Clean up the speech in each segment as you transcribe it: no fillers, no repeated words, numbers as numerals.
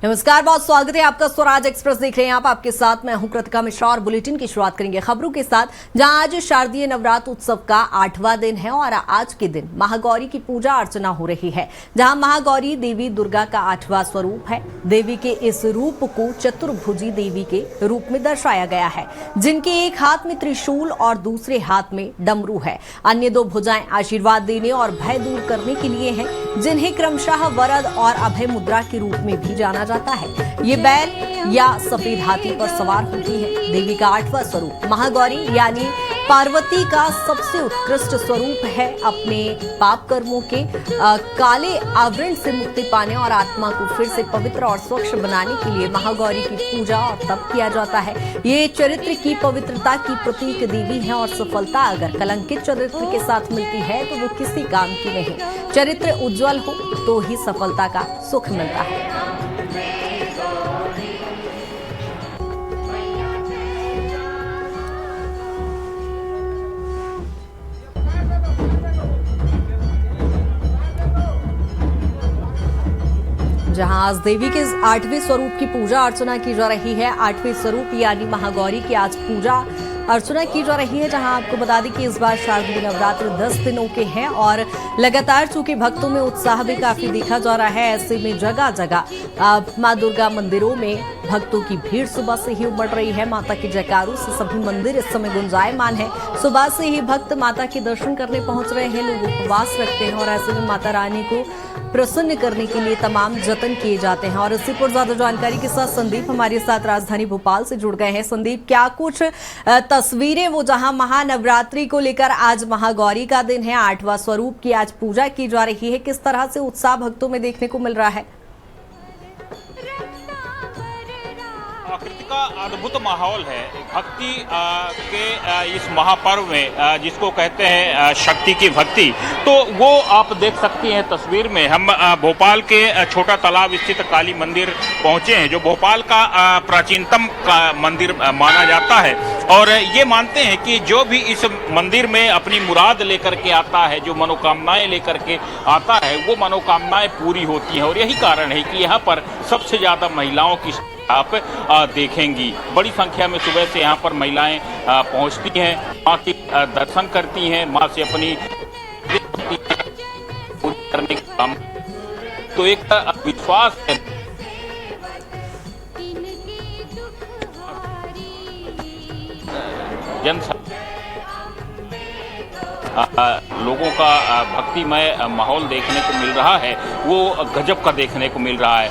नमस्कार, बहुत स्वागत है आपका। स्वराज एक्सप्रेस देख रहे हैं आप। आपके साथ मैं हूं कृतिका मिश्रा और बुलेटिन की शुरुआत करेंगे खबरों के साथ, जहां आज शारदीय नवरात्र उत्सव का 8वां दिन है और आज के दिन महागौरी की पूजा अर्चना हो रही है, जहां महागौरी देवी दुर्गा का 8वां स्वरूप है। देवी के इस रूप को चतुर्भुजी देवी के रूप में दर्शाया गया है, जिनके एक हाथ में त्रिशूल और दूसरे हाथ में डमरू है। अन्य दो भुजाएं आशीर्वाद देने और भय दूर करने के लिए हैं, जिन्हें क्रमशः वरद और अभय मुद्रा के रूप में भी जाना जाता है। ये बैल या सफेद हाथी पर सवार होती है। देवी का 8वां स्वरूप महागौरी यानी पार्वती का सबसे उत्कृष्ट स्वरूप है। अपने पाप कर्मों के काले आवरण से मुक्ति पाने और आत्मा को फिर से पवित्र और स्वच्छ बनाने के लिए महागौरी की पूजा और तप किया जाता है। ये चरित्र की पवित्रता की प्रतीक देवी है और सफलता अगर कलंकित चरित्र के साथ मिलती है तो वो किसी काम की नहीं। चरित्र उज्जवल हो तो ही सफलता का सुख मिलता है। जहां आज देवी के 8वें स्वरूप की पूजा अर्चना की जा रही है। 8वें स्वरूप यानी महागौरी की आज पूजा अर्चना की जा रही है, जहां आपको बता दें कि इस बार शारदीय नवरात्र 10 दिनों के हैं और लगातार चूंकि भक्तों में उत्साह भी काफी देखा जा रहा है, ऐसे में जगह जगह मां दुर्गा मंदिरों में भक्तों की भीड़ सुबह से ही उमड़ रही है। माता के जयकारों से सभी मंदिर इस समय गुंजायमान है। सुबह से ही भक्त माता के दर्शन करने पहुंच रहे हैं। लोग उपवास रखते हैं और ऐसे में माता रानी को प्रसन्न करने के लिए तमाम जतन किए जाते हैं। और इसी पर ज्यादा जानकारी के साथ संदीप हमारे साथ राजधानी भोपाल से जुड़ गए हैं। संदीप, क्या कुछ तस्वीरें वो जहां महानवरात्रि को लेकर आज महागौरी का दिन है, 8वां स्वरूप की आज पूजा की जा रही है, किस तरह से उत्साह भक्तों में देखने को मिल रहा है? कृतिका, अद्भुत माहौल है भक्ति के इस महापर्व में, जिसको कहते हैं शक्ति की भक्ति। तो वो आप देख सकती हैं तस्वीर में। हम भोपाल के छोटा तालाब स्थित काली मंदिर पहुंचे हैं, जो भोपाल का प्राचीनतम मंदिर माना जाता है। और ये मानते हैं कि जो भी इस मंदिर में अपनी मुराद लेकर के आता है, जो मनोकामनाएं लेकर के आता है, वो मनोकामनाएं पूरी होती हैं। और यही कारण है कि यहाँ पर सबसे ज़्यादा महिलाओं की आप देखेंगी। बड़ी संख्या में सुबह से यहाँ पर महिलाएं पहुँचती हैं, माँ के दर्शन करती हैं, माँ से अपनी पूरी करने का काम। तो एक विश्वास है लोगों का भक्तिमय माहौल देखने को मिल रहा है, वो गजब का देखने को मिल रहा है।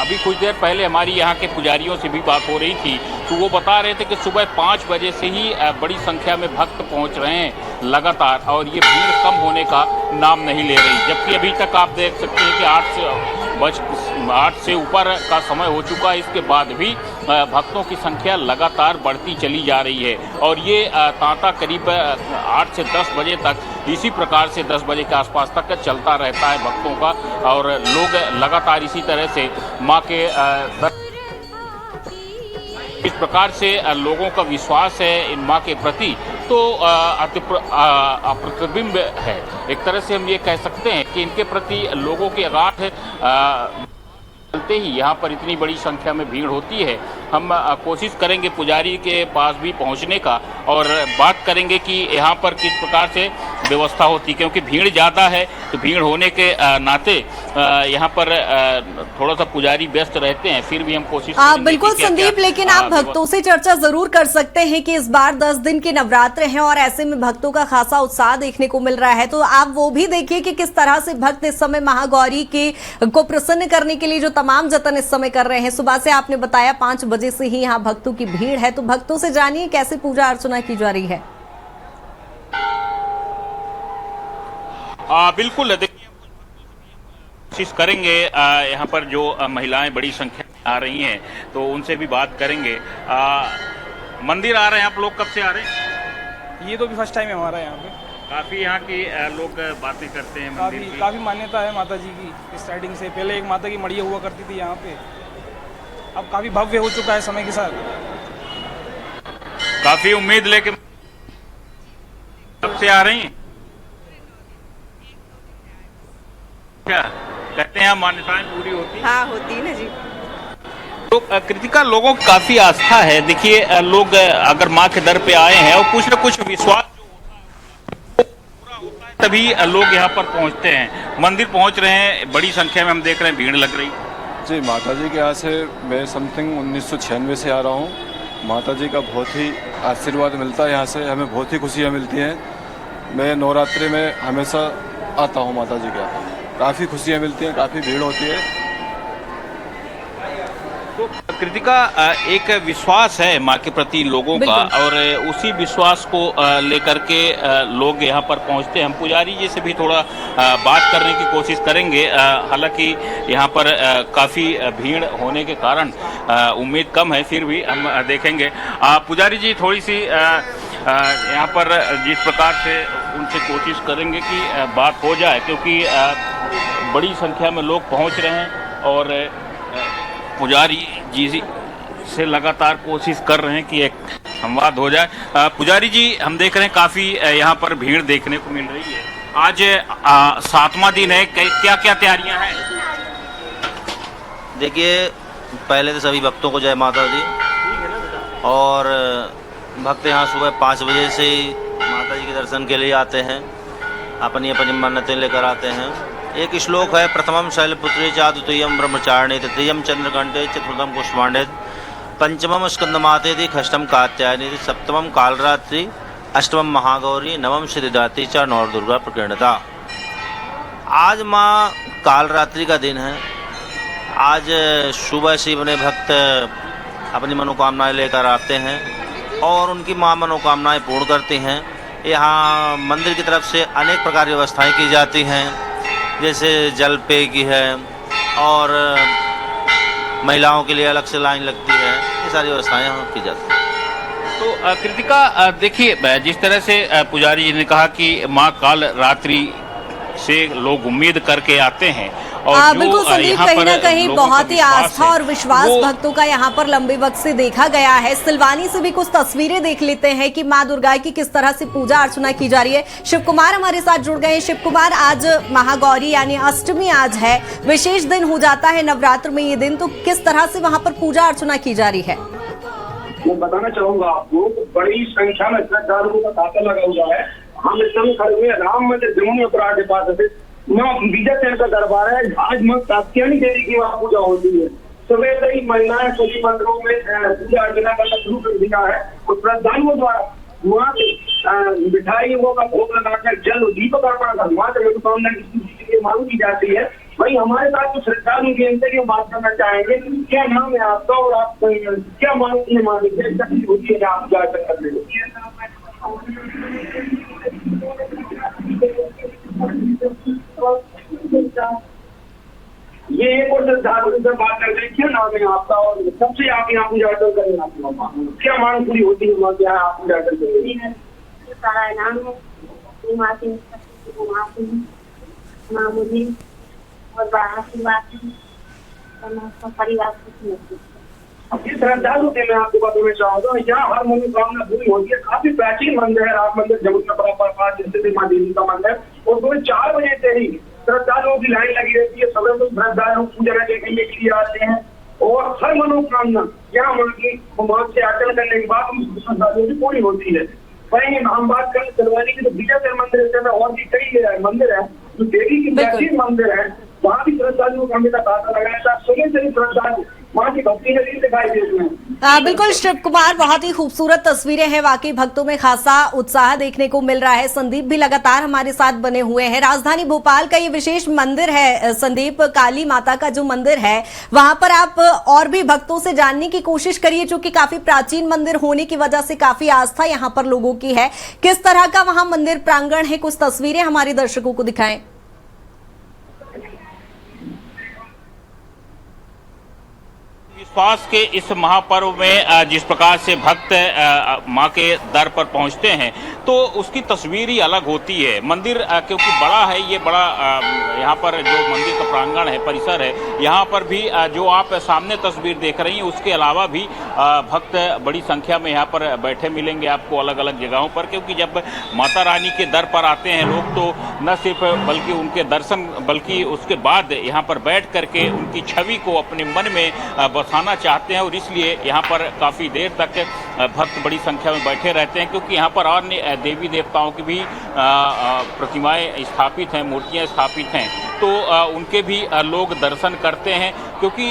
अभी कुछ देर पहले हमारी यहाँ के पुजारियों से भी बात हो रही थी, तो वो बता रहे थे कि सुबह 5 बजे से ही बड़ी संख्या में भक्त पहुँच रहे हैं लगातार, और ये भीड़ कम होने का नाम नहीं ले रही। जबकि अभी तक आप देख सकते हैं कि 8 से ऊपर का समय हो चुका है, इसके बाद भी भक्तों की संख्या लगातार बढ़ती चली जा रही है। और ये तांता करीब 8 से 10 बजे तक इसी प्रकार से 10 बजे के आसपास तक चलता रहता है भक्तों का, और लोग लगातार इसी तरह से माँ के इस प्रकार से लोगों का विश्वास है इन माँ के प्रति, तो अप्रतिबिंब है। एक तरह से हम ये कह सकते हैं कि इनके प्रति लोगों के अगाध चलते ही यहाँ पर इतनी बड़ी संख्या में भीड़ होती है। हम कोशिश करेंगे पुजारी के पास भी पहुँचने का और बात करेंगे कि यहाँ पर किस प्रकार से व्यवस्था होती, क्योंकि भीड़ ज़्यादा है। तो भीड़ होने के नाते यहाँ पर थोड़ा सा पुजारी व्यस्त रहते हैं, फिर भी हम कोशिश बिल्कुल संदीप, लेकिन आप भक्तों से चर्चा जरूर कर सकते हैं कि इस बार 10 दिन के नवरात्र हैं और ऐसे में भक्तों का खासा उत्साह देखने को मिल रहा है। तो आप वो भी देखिए कि किस तरह से भक्त इस समय महागौरी को प्रसन्न करने के लिए जो तमाम जतन इस समय कर रहे हैं। सुबह से आपने बताया 5 बजे से ही यहाँ भक्तों की भीड़ है, तो भक्तों से जानिए कैसे पूजा अर्चना की जा रही है। बिल्कुल, देखिए कोशिश करेंगे यहाँ पर जो महिलाएं बड़ी संख्या में आ रही हैं तो उनसे भी बात करेंगे। मंदिर आ रहे हैं आप लोग, कब से आ रहे हैं? ये तो भी फर्स्ट टाइम है हमारा यहाँ पे। काफी यहाँ की लोग बातें करते हैं मंदिर की। काफी मान्यता है माता जी की स्टार्टिंग से। पहले एक माता की मड़िया हुआ करती थी यहाँ पे, अब काफी भव्य हो चुका है समय के साथ। काफी उम्मीद लेके कब से आ रही हैं? क्या कहते हैं मान्यताएं पूरी होती हैं? हाँ, होती है ना जी। तो कृतिका, लोगों की काफी आस्था है। देखिए, लोग अगर माँ के दर पे आए हैं और कुछ न कुछ विश्वास जो पूरा होता है तभी लोग यहाँ पर पहुँचते हैं। मंदिर पहुँच रहे हैं, बड़ी संख्या में हम देख रहे हैं भीड़ लग रही। जी, माता जी के यहाँ से मैं समथिंग 1996 से आ रहा हूँ। माता जी का बहुत ही आशीर्वाद मिलता है यहाँ से, हमें बहुत ही खुशियाँ मिलती हैं। मैं नवरात्रि में हमेशा आता हूँ माता जी के यहाँ, काफ़ी खुशियाँ मिलती हैं, काफ़ी भीड़ होती है। तो कृतिका, एक विश्वास है माँ के प्रति लोगों का, और उसी विश्वास को लेकर के लोग यहाँ पर पहुँचते हैं। हम पुजारी जी से भी थोड़ा बात करने की कोशिश करेंगे। हालांकि यहाँ पर काफ़ी भीड़ होने के कारण उम्मीद कम है, फिर भी हम देखेंगे। पुजारी जी, थोड़ी सी यहाँ पर जिस प्रकार से उनसे कोशिश करेंगे कि बात हो जाए, क्योंकि बड़ी संख्या में लोग पहुँच रहे हैं और पुजारी जी से लगातार कोशिश कर रहे हैं कि एक संवाद हो जाए। पुजारी जी, हम देख रहे हैं काफ़ी यहाँ पर भीड़ देखने को मिल रही है। आज 7वां दिन है, क्या क्या तैयारियां हैं? देखिए, पहले तो सभी भक्तों को जय माता दी। और भक्त यहाँ सुबह 5 बजे से ही माता जी के दर्शन के लिए आते हैं, अपनी अपनी मन्नतें लेकर आते हैं। एक श्लोक है, प्रथमम शैलपुत्री च, द्वितीयम ब्रह्मचारिणी, तृतीयम चंद्रघंटे, चतुर्थम कुष्मांडे, पंचमम स्कंदमातेति, षष्ठम कात्यायनी, सप्तमम कालरात्रि, अष्टमम महागौरी, नवम श्रीदात्री च नवदुर्गा प्रकीर्णता। आज माँ कालरात्रि का दिन है। आज सुबह से अपने भक्त अपनी मनोकामनाएं लेकर आते हैं और उनकी माँ मनोकामनाएं पूर्ण करती हैं। यहाँ मंदिर की तरफ से अनेक प्रकार की व्यवस्थाएं की जाती हैं, जैसे जल पेय की है और महिलाओं के लिए अलग से लाइन लगती है। ये सारी व्यवस्थाएं यहाँ की जाती हैं। तो कृतिका, देखिए, जिस तरह से पुजारी जी ने कहा कि माँ काल रात्रि से लोग उम्मीद करके आते हैं, और बिल्कुल संदीप, कहीं ना कहीं बहुत ही आस्था और विश्वास भक्तों का यहाँ पर लंबे वक्त से देखा गया है। सिलवानी से भी कुछ तस्वीरें देख लेते हैं कि माँ दुर्गा की किस तरह से पूजा अर्चना की जा रही है। शिव कुमार हमारे साथ जुड़ गए हैं। शिव कुमार, आज महागौरी यानी अष्टमी आज है, विशेष दिन हो जाता है नवरात्र में ये दिन, तो किस तरह से वहाँ पर पूजा अर्चना की जा रही है? मैं बताना चाहूंगा आपको, बड़ी संख्या में श्रद्धालुओं का तांता लगा हुआ है। हम इस समय खड़े हुए राम मंदिर जमुनी अपराध के पास है। माँ विजय सेन का दरबार है। आज माँ कात्यायनी देवी की वहाँ पूजा होती है। सुबह से ही महिलाएं सभी मंदिरों में पूजा अर्चना करना शुरू कर दिया है और श्रद्धालुओं द्वारा वहाँ से मिठाइयों का भोग लगाकर जल दीपक अर्पण कर वहाँ से मनोकामना की मांग की जाती है। भाई, हमारे साथ तो श्रद्धालु के अंदर की बात करना चाहेंगे। क्या नाम है आपका और आप क्या मांगते मांगे होती है आप पूजा अर्चना करने को? ये एक और श्रद्धालु से बात कर रहे, क्या नाम है आपका और सबसे आप यहाँ पूजा अर्चना करें, क्या मांग पूरी होती है वहाँ क्या आप पूजा अर्चना करेंगे? सारा नाम है मुझे और परिवार इस श्रद्धालु के मैं आपको बताना चाहूँगा, यहाँ हर मनोकामना पूरी होती है। काफी प्राचीन मंदिर है राम मंदिर जमुना पास स्थित माँ देवी का मंदिर, और सुबह 4 बजे से ही श्रद्धालुओं की लाइन लगी रहती है। सभी लोग श्रद्धालु पूजा देखने के लिए आते हैं और हर मनोकामना यहाँ माँ से आचरण करने के बाद श्रद्धालुओं की पूरी होती है। वहीं हम बात करें सिलवानी की, तो विजय सेन मंदिर और भी कई मंदिर है जो देवी की प्राचीन मंदिर है, वहाँ भी श्रद्धालुओं का हमेशा तांता लगाया था। सुबह से ही श्रद्धालु वहाँ की भक्ति नगरी दिखाई देती है। बिल्कुल शिव कुमार, बहुत ही खूबसूरत तस्वीरें हैं। वाकई भक्तों में खासा उत्साह देखने को मिल रहा है। संदीप भी लगातार हमारे साथ बने हुए हैं। राजधानी भोपाल का ये विशेष मंदिर है संदीप, काली माता का जो मंदिर है, वहां पर आप और भी भक्तों से जानने की कोशिश करिए, जो कि काफी प्राचीन मंदिर होने की वजह से काफी आस्था यहाँ पर लोगों की है। किस तरह का वहां मंदिर प्रांगण है, कुछ तस्वीरें हमारे दर्शकों को दिखाएं। विश्वास के इस महापर्व में जिस प्रकार से भक्त मां के दर पर पहुंचते हैं, तो उसकी तस्वीर ही अलग होती है। मंदिर क्योंकि बड़ा है, ये बड़ा यहाँ पर जो मंदिर का प्रांगण है, परिसर है, यहाँ पर भी जो आप सामने तस्वीर देख रही हैं उसके अलावा भी भक्त बड़ी संख्या में यहाँ पर बैठे मिलेंगे आपको अलग अलग जगहों पर, क्योंकि जब माता रानी के दर पर आते हैं लोग तो न सिर्फ बल्कि उनके दर्शन बल्कि उसके बाद यहाँ पर बैठ करके उनकी छवि को अपने मन में बसाना चाहते हैं, और इसलिए यहाँ पर काफ़ी देर तक भक्त बड़ी संख्या में बैठे रहते हैं, क्योंकि यहाँ पर अन्य देवी देवताओं की भी प्रतिमाएं स्थापित हैं, मूर्तियां स्थापित हैं, तो उनके भी लोग दर्शन करते हैं, क्योंकि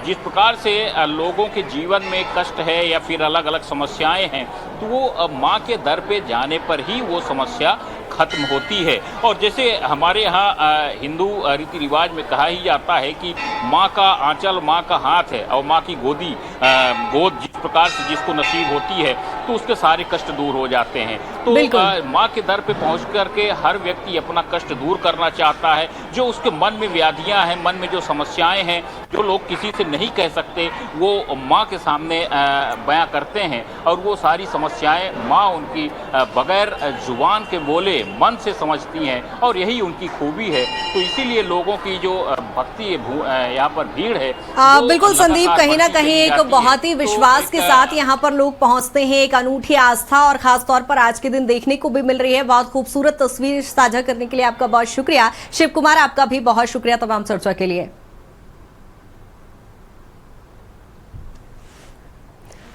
जिस प्रकार से लोगों के जीवन में कष्ट है या फिर अलग अलग समस्याएं हैं, तो वो माँ के दर पे जाने पर ही वो समस्या खत्म होती है। और जैसे हमारे यहाँ हिंदू रीति रिवाज में कहा ही जाता है कि माँ का आंचल माँ का हाथ है, और माँ की गोद जिस प्रकार से जिसको नसीब होती है तो उसके सारे कष्ट दूर हो जाते हैं। तो माँ के दर पे पहुँच करके हर व्यक्ति अपना कष्ट दूर करना चाहता है, जो उसके मन में व्याधियाँ हैं, मन में जो समस्याएं हैं, जो लोग किसी से नहीं कह सकते, वो माँ के सामने बयां करते हैं, और वो सारी समस्याएं माँ उनकी बगैर जुबान के बोले मन से समझती हैं, और यही उनकी खूबी है। तो इसीलिए लोगों की जो भक्ति यहाँ पर भीड़ है बिल्कुल संदीप, कहीं ना कहीं एक बहुत ही विश्वास के साथ यहाँ पर लोग पहुंचते हैं, एक अनूठी आस्था और खास तौर पर आज के दिन देखने को भी मिल रही है। बहुत खूबसूरत तस्वीर साझा करने के लिए आपका बहुत शुक्रिया। शिव कुमार, आपका भी बहुत शुक्रिया तमाम चर्चा के लिए।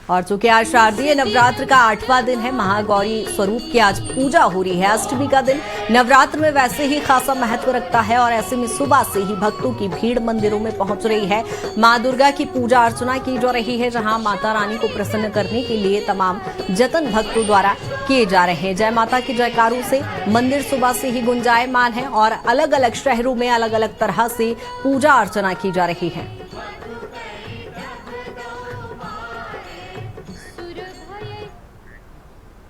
और चूंकि आज शारदीय नवरात्र का 8वां दिन है, महागौरी स्वरूप की आज पूजा हो रही है। अष्टमी का दिन नवरात्र में वैसे ही खासा महत्व रखता है, और ऐसे में सुबह से ही भक्तों की भीड़ मंदिरों में पहुंच रही है। मां दुर्गा की पूजा अर्चना की जा रही है, जहां माता रानी को प्रसन्न करने के लिए तमाम जतन भक्तों द्वारा किए जा रहे हैं। जय माता के जयकारों से मंदिर सुबह से ही गुंजायमान है, और अलग अलग शहरों में अलग अलग तरह से पूजा अर्चना की जा रही है।